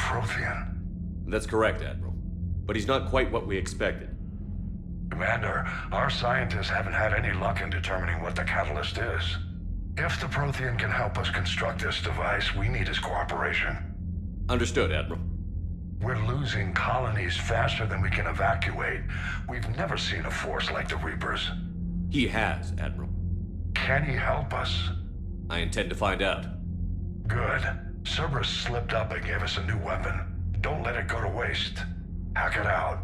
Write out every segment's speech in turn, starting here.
Prothean. That's correct, Admiral. But he's not quite what we expected. Commander, our scientists haven't had any luck in determining what the catalyst is. If the Prothean can help us construct this device, we need his cooperation. Understood, Admiral. We're losing colonies faster than we can evacuate. We've never seen a force like the Reapers. He has, Admiral. Can he help us? I intend to find out. Good. Cerberus slipped up and gave us a new weapon. Don't let it go to waste. Hack it out.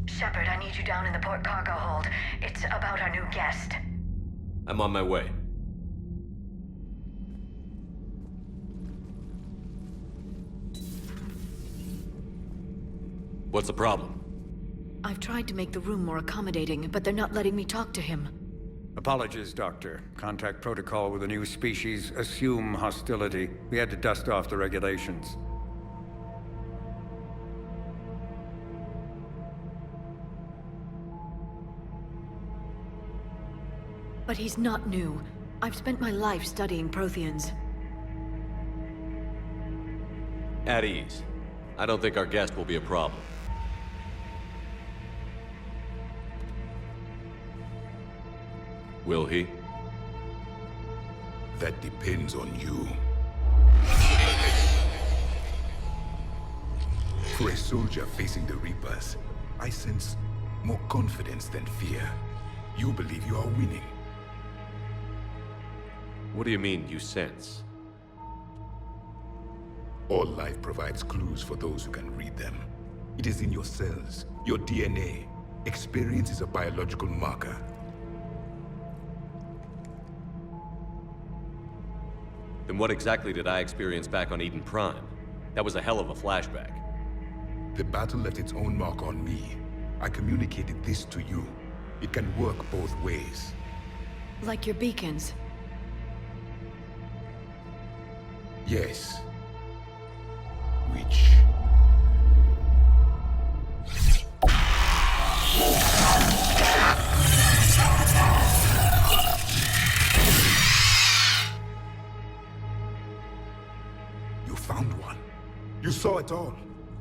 Shepard, I need you down in the port cargo hold. It's about our new guest. I'm on my way. What's the problem? I've tried to make the room more accommodating, but they're not letting me talk to him. Apologies, Doctor. Contact protocol with a new species. Assume hostility. We had to dust off the regulations. But he's not new. I've spent my life studying Protheans. At ease. I don't think our guest will be a problem. Will he? That depends on you. For a soldier facing the Reapers, I sense more confidence than fear. You believe you are winning. What do you mean, you sense? All life provides clues for those who can read them. It is in your cells, your DNA. Experience is a biological marker. Then what exactly did I experience back on Eden Prime? That was a hell of a flashback. The battle left its own mark on me. I communicated this to you. It can work both ways. Like your beacons. Yes. Which... You found one. You saw it all.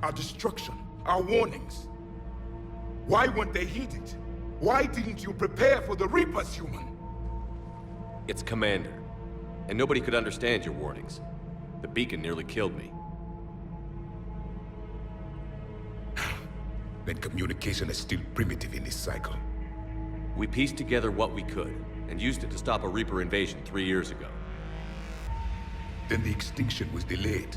Our destruction, our warnings. Why weren't they heeded? Why didn't you prepare for the Reapers, human? It's Commander. And nobody could understand your warnings. The beacon nearly killed me. Then communication is still primitive in this cycle. We pieced together what we could, and used it to stop a Reaper invasion 3 years ago. Then the extinction was delayed.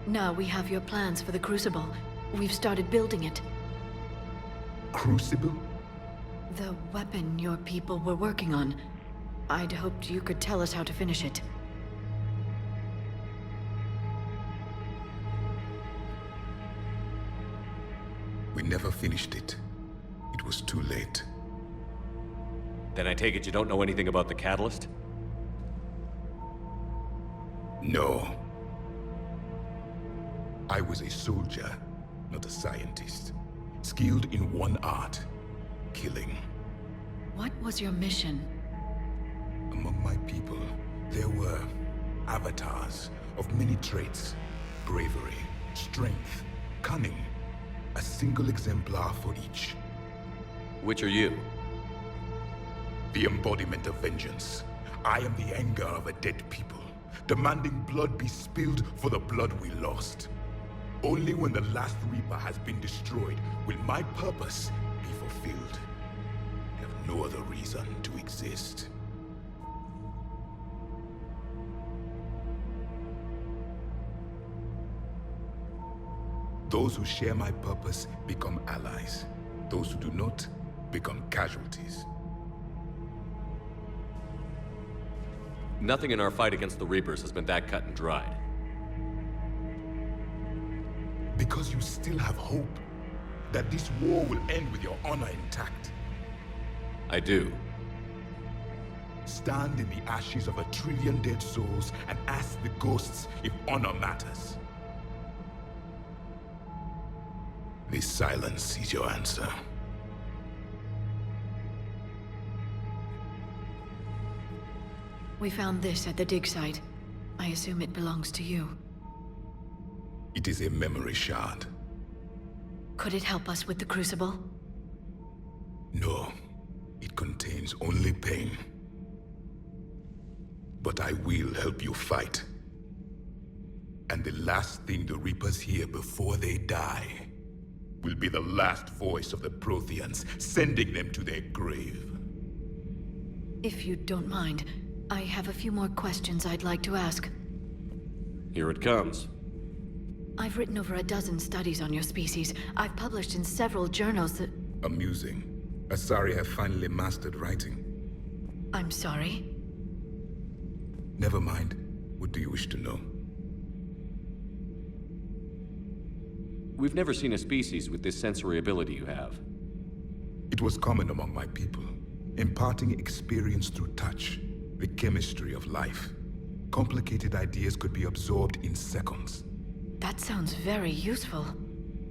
Now we have your plans for the Crucible. We've started building it. Crucible? The weapon your people were working on. I'd hoped you could tell us how to finish it. We never finished it. It was too late. Then I take it you don't know anything about the catalyst? No. I was a soldier, not a scientist. Skilled in one art, killing. What was your mission? Among my people, there were avatars of many traits. Bravery, strength, cunning. A single exemplar for each. Which are you? The embodiment of vengeance. I am the anger of a dead people, demanding blood be spilled for the blood we lost. Only when the last Reaper has been destroyed will my purpose be fulfilled. I have no other reason to exist. Those who share my purpose become allies. Those who do not become casualties. Nothing in our fight against the Reapers has been that cut and dried. Because you still have hope that this war will end with your honor intact. I do. Stand in the ashes of 1 trillion dead souls and ask the ghosts if honor matters. This silence is your answer. We found this at the dig site. I assume it belongs to you. It is a memory shard. Could it help us with the Crucible? No, it contains only pain. But I will help you fight. And the last thing the Reapers hear before they die will be the last voice of the Protheans, sending them to their grave. If you don't mind, I have a few more questions I'd like to ask. Here it comes. I've written over a dozen studies on your species. I've published in several journals that... Amusing. Asari have finally mastered writing. I'm sorry? Never mind. What do you wish to know? We've never seen a species with this sensory ability you have. It was common among my people, imparting experience through touch, the chemistry of life. Complicated ideas could be absorbed in seconds. That sounds very useful.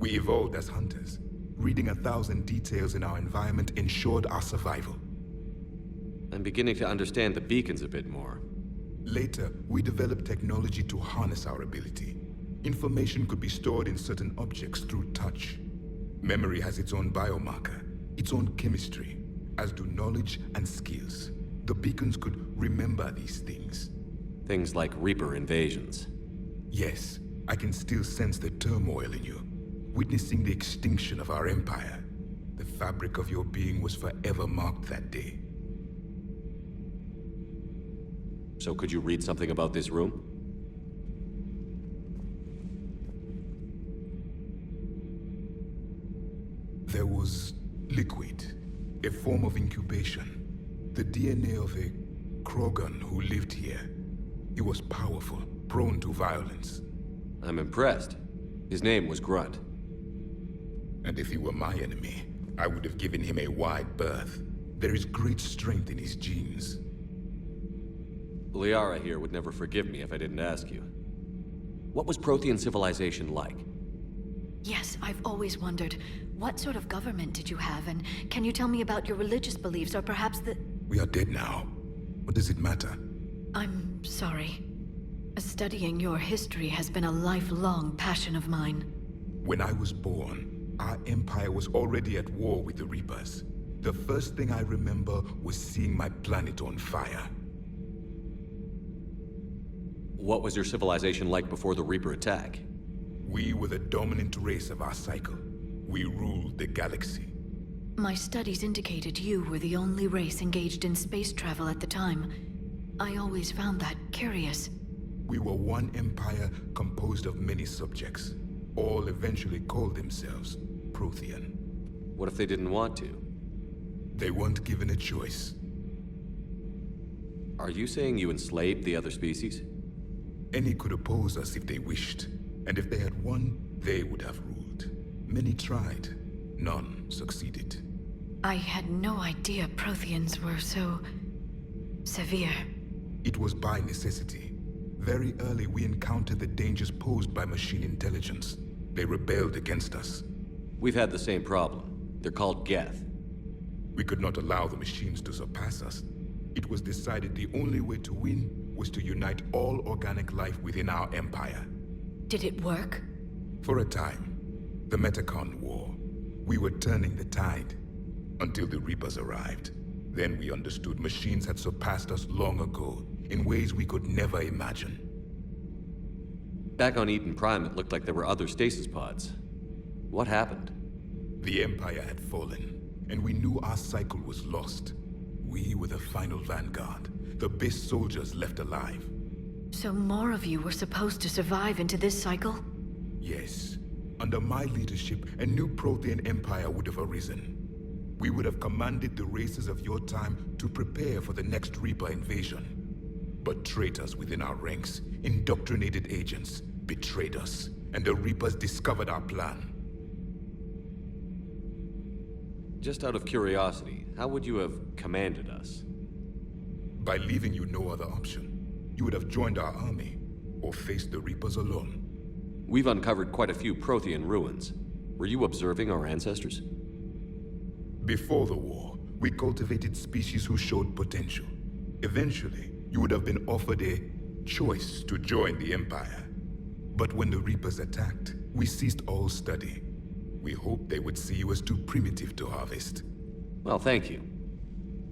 We evolved as hunters. Reading 1,000 details in our environment ensured our survival. I'm beginning to understand the beacons a bit more. Later, we developed technology to harness our ability. Information could be stored in certain objects through touch. Memory has its own biomarker, its own chemistry, as do knowledge and skills. The beacons could remember these things. Things like Reaper invasions. Yes, I can still sense the turmoil in you, witnessing the extinction of our empire. The fabric of your being was forever marked that day. So could you read something about this room? There was liquid, a form of incubation. The DNA of a Krogan who lived here. He was powerful, prone to violence. I'm impressed. His name was Grunt. And if he were my enemy, I would have given him a wide berth. There is great strength in his genes. Liara here would never forgive me if I didn't ask you. What was Prothean civilization like? Yes, I've always wondered, what sort of government did you have, and can you tell me about your religious beliefs, or perhaps the... We are dead now. What does it matter? I'm sorry. Studying your history has been a lifelong passion of mine. When I was born, our empire was already at war with the Reapers. The first thing I remember was seeing my planet on fire. What was your civilization like before the Reaper attack? We were the dominant race of our cycle. We ruled the galaxy. My studies indicated you were the only race engaged in space travel at the time. I always found that curious. We were one empire composed of many subjects. All eventually called themselves Prothean. What if they didn't want to? They weren't given a choice. Are you saying you enslaved the other species? Any could oppose us if they wished. And if they had won, they would have ruled. Many tried. None succeeded. I had no idea Protheans were so... severe. It was by necessity. Very early we encountered the dangers posed by machine intelligence. They rebelled against us. We've had the same problem. They're called Geth. We could not allow the machines to surpass us. It was decided the only way to win was to unite all organic life within our empire. Did it work? For a time. The Metacon War. We were turning the tide. Until the Reapers arrived. Then we understood machines had surpassed us long ago, in ways we could never imagine. Back on Eden Prime, it looked like there were other stasis pods. What happened? The Empire had fallen, and we knew our cycle was lost. We were the final vanguard, the best soldiers left alive. So more of you were supposed to survive into this cycle? Yes. Under my leadership, a new Prothean empire would have arisen. We would have commanded the races of your time to prepare for the next Reaper invasion. But traitors within our ranks, indoctrinated agents, betrayed us, and the Reapers discovered our plan. Just out of curiosity, how would you have commanded us? By leaving you no other option. You would have joined our army, or faced the Reapers alone. We've uncovered quite a few Prothean ruins. Were you observing our ancestors? Before the war, we cultivated species who showed potential. Eventually, you would have been offered a choice to join the Empire. But when the Reapers attacked, we ceased all study. We hoped they would see you as too primitive to harvest. Well, thank you.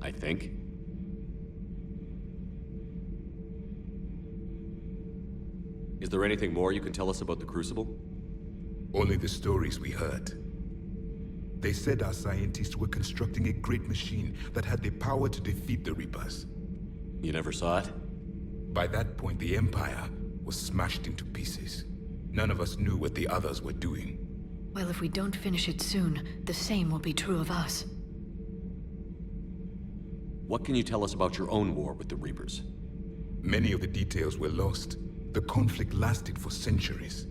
I think. Is there anything more you can tell us about the Crucible? Only the stories we heard. They said our scientists were constructing a great machine that had the power to defeat the Reapers. You never saw it? By that point, the Empire was smashed into pieces. None of us knew what the others were doing. Well, if we don't finish it soon, the same will be true of us. What can you tell us about your own war with the Reapers? Many of the details were lost. The conflict lasted for centuries.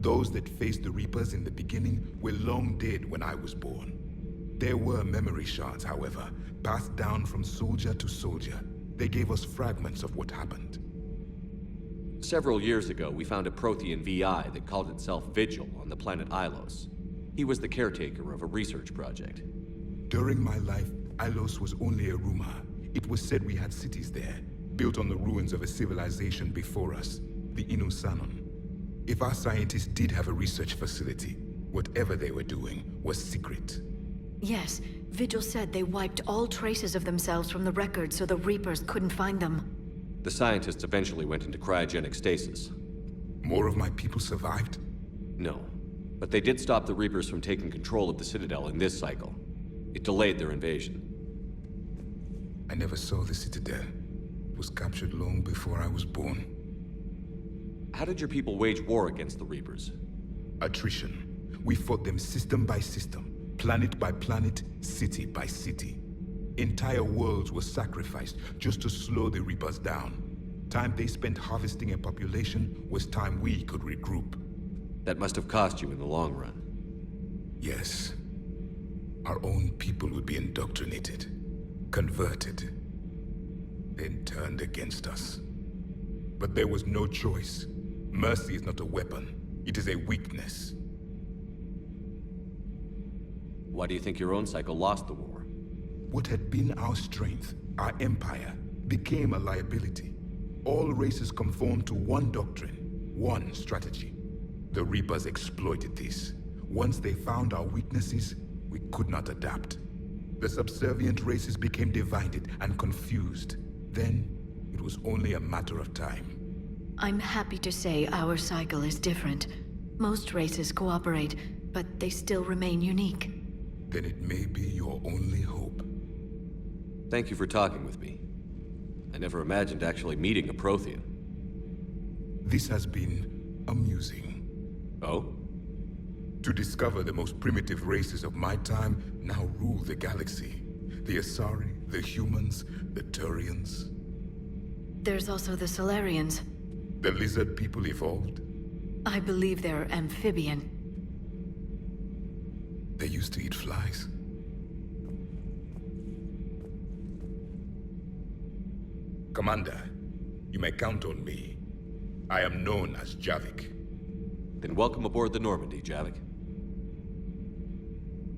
Those that faced the Reapers in the beginning were long dead when I was born. There were memory shards, however, passed down from soldier to soldier. They gave us fragments of what happened. Several years ago, we found a Prothean VI that called itself Vigil on the planet Ilos. He was the caretaker of a research project. During my life, Ilos was only a rumor. It was said we had cities there, built on the ruins of a civilization before us, the Inusanon. If our scientists did have a research facility, whatever they were doing was secret. Yes, Vigil said they wiped all traces of themselves from the records so the Reapers couldn't find them. The scientists eventually went into cryogenic stasis. More of my people survived? No, but they did stop the Reapers from taking control of the Citadel in this cycle. It delayed their invasion. I never saw the Citadel. It was captured long before I was born. How did your people wage war against the Reapers? Attrition. We fought them system by system, planet by planet, city by city. Entire worlds were sacrificed just to slow the Reapers down. Time they spent harvesting a population was time we could regroup. That must have cost you in the long run. Yes. Our own people would be indoctrinated, converted, then turned against us. But there was no choice. Mercy is not a weapon. It is a weakness. Why do you think your own cycle lost the war? What had been our strength, our empire, became a liability. All races conformed to one doctrine, one strategy. The Reapers exploited this. Once they found our weaknesses, we could not adapt. The subservient races became divided and confused. Then, it was only a matter of time. I'm happy to say our cycle is different. Most races cooperate, but they still remain unique. Then it may be your only hope. Thank you for talking with me. I never imagined actually meeting a Prothean. This has been amusing. Oh? To discover the most primitive races of my time now rule the galaxy. The Asari, the humans, the Turians. There's also the Solarians. The lizard people evolved. I believe they're amphibian. They used to eat flies. Commander, you may count on me. I am known as Javik. Then welcome aboard the Normandy, Javik.